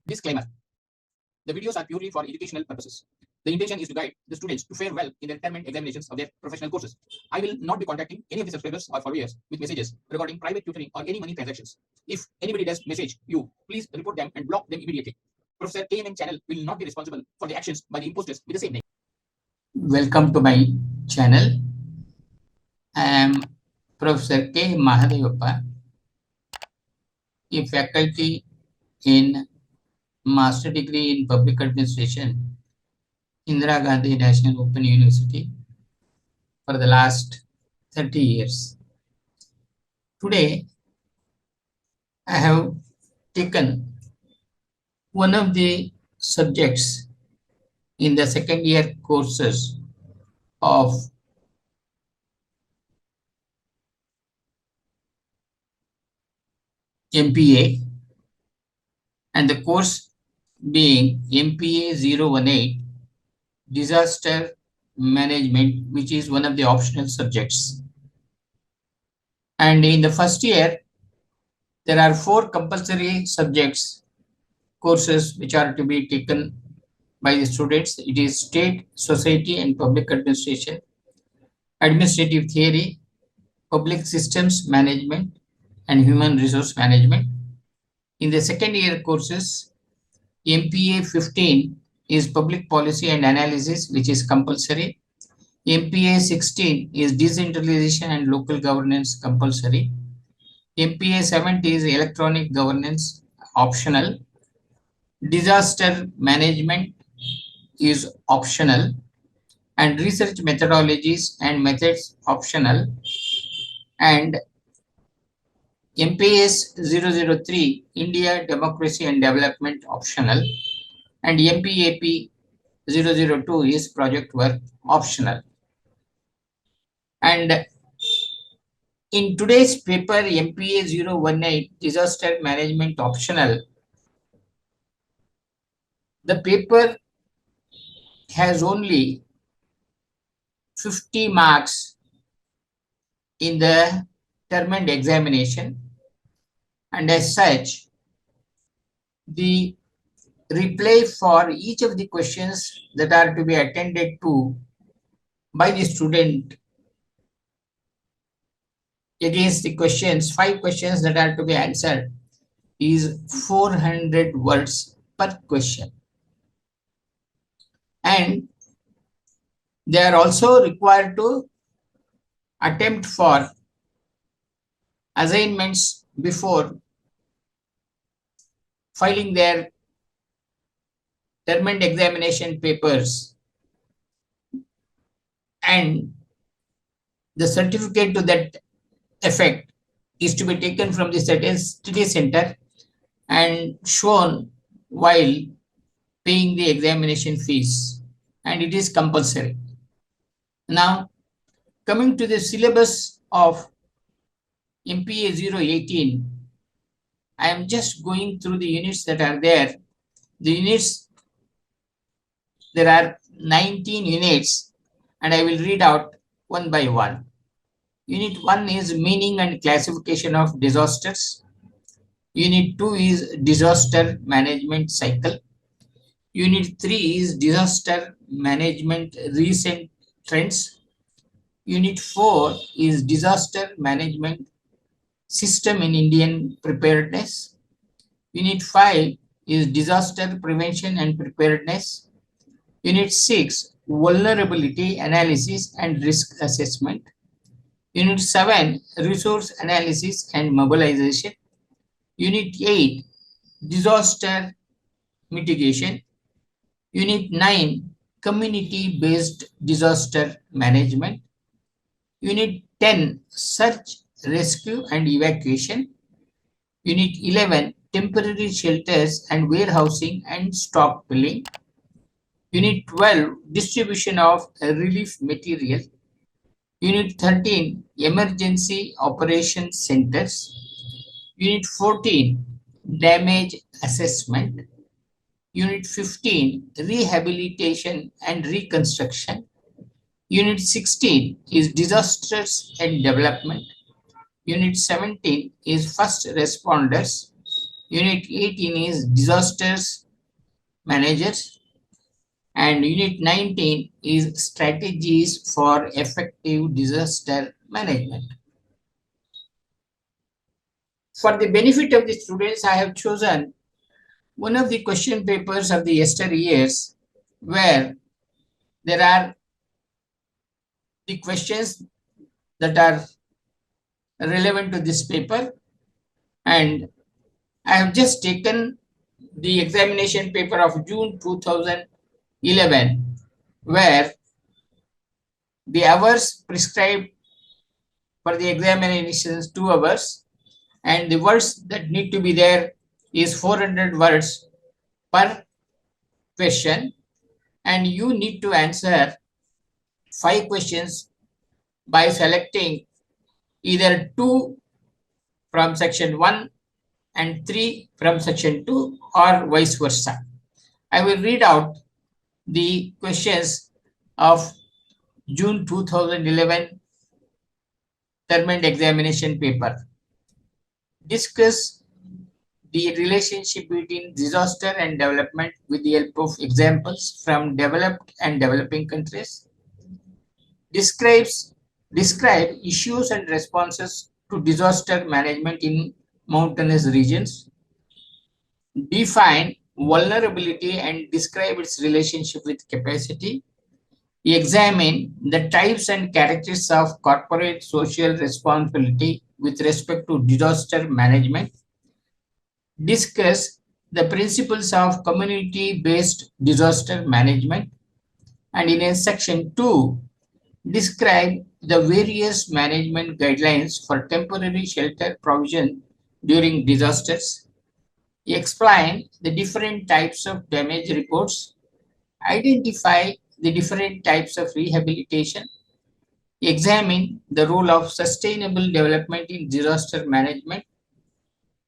Disclaimer. The videos are purely for educational purposes. The intention is to guide the students to fare well in their term examinations of their professional courses. I will not be contacting any of the subscribers or followers with messages regarding private tutoring or any money transactions. If anybody does message you, please report them and block them immediately. Professor K.M channel will not be responsible for the actions by the imposters with the same name. Welcome to my channel. I am Professor K. Mahadevappa, a faculty in Master Degree in Public Administration, Indira Gandhi National Open University for the last 30 years. Today, I have taken one of the subjects in the second year courses of MPA, and the course being MPA 018 Disaster Management, which is one of the optional subjects. And in the first year, there are 4 compulsory subjects courses which are to be taken by the students. It is State, Society and Public Administration, Administrative Theory, Public Systems Management and Human Resource Management. In the second year courses, MPA 15 is Public Policy and Analysis, which is compulsory. MPA 16 is Decentralization and Local Governance, compulsory. MPA 70 is Electronic Governance, optional. Disaster Management is optional, and Research Methodologies and Methods, optional. And MPS 003 India Democracy and Development, optional, and MPAP 002 is Project Work, optional. And in today's paper, MPA 018 Disaster Management, optional, the paper has only 50 marks in the term and examination, and as such, the reply for each of the questions that are to be attended to by the student against the questions, 5 questions that are to be answered, is 400 words per question. And they are also required to attempt for assignments before filing their term and examination papers, and the certificate to that effect is to be taken from the study center and shown while paying the examination fees, and it is compulsory. Now, coming to the syllabus of MPA 018, I am just going through the units that are there. The units, there are 19 units, and I will read out one by one. Unit 1 is Meaning and Classification of Disasters. Unit 2 is Disaster Management Cycle. Unit 3 is Disaster Management Recent Trends. Unit 4 is Disaster Management System in Indian Preparedness. Unit 5 is Disaster Prevention and Preparedness. Unit 6, Vulnerability Analysis and Risk Assessment. Unit 7, Resource Analysis and Mobilization. Unit 8, Disaster Mitigation. Unit 9, Community-Based Disaster Management. Unit 10, Search, Rescue and Evacuation. Unit 11, Temporary Shelters and Warehousing and Stockpiling. Unit 12, Distribution of Relief Material. Unit 13, Emergency Operations Centers. Unit 14, Damage Assessment. Unit 15, Rehabilitation and Reconstruction. Unit 16 is Disasters and Development. Unit 17 is First Responders. Unit 18 is disasters managers, and Unit 19 is strategies for effective disaster management. For the benefit of the students, I have chosen one of the question papers of the yesteryears where there are the questions that are relevant to this paper, and I have just taken the examination paper of June 2011 where the hours prescribed for the examination is 2 hours, and the words that need to be there is 400 words per question, and you need to answer 5 questions by selecting either 2 from section 1 and 3 from section 2 or vice versa. I will read out the questions of June 2011 term and examination paper. Discuss the relationship between disaster and development with the help of examples from developed and developing countries. Describe issues and responses to disaster management in mountainous regions. Define vulnerability and describe its relationship with capacity. Examine the types and characteristics of corporate social responsibility with respect to disaster management. Discuss the principles of community-based disaster management. And in section 2, describe the various management guidelines for temporary shelter provision during disasters. Explain the different types of damage reports. Identify the different types of rehabilitation. Examine the role of sustainable development in disaster management,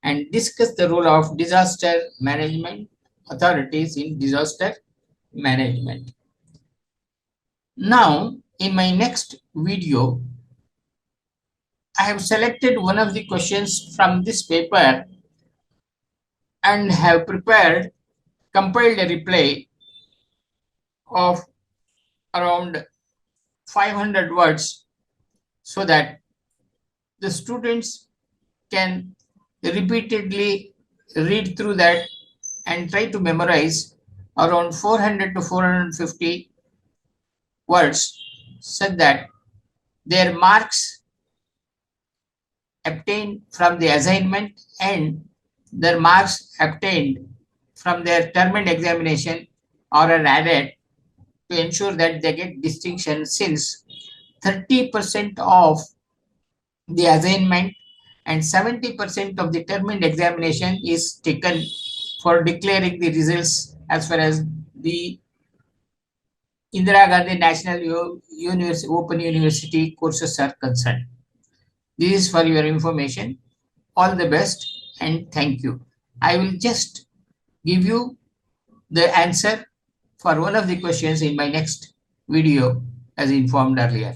and discuss the role of disaster management authorities in disaster management. Now, in my next video, I have selected one of the questions from this paper and have compiled a reply of around 500 words so that the students can repeatedly read through that and try to memorize around 400 to 450 words such that their marks obtained from the assignment and their marks obtained from their term and examination are added to ensure that they get distinction, since 30% of the assignment and 70% of the term and examination is taken for declaring the results as far as the Indira Gandhi National Open University courses are concerned. This is for your information. All the best and thank you. I will just give you the answer for one of the questions in my next video as informed earlier.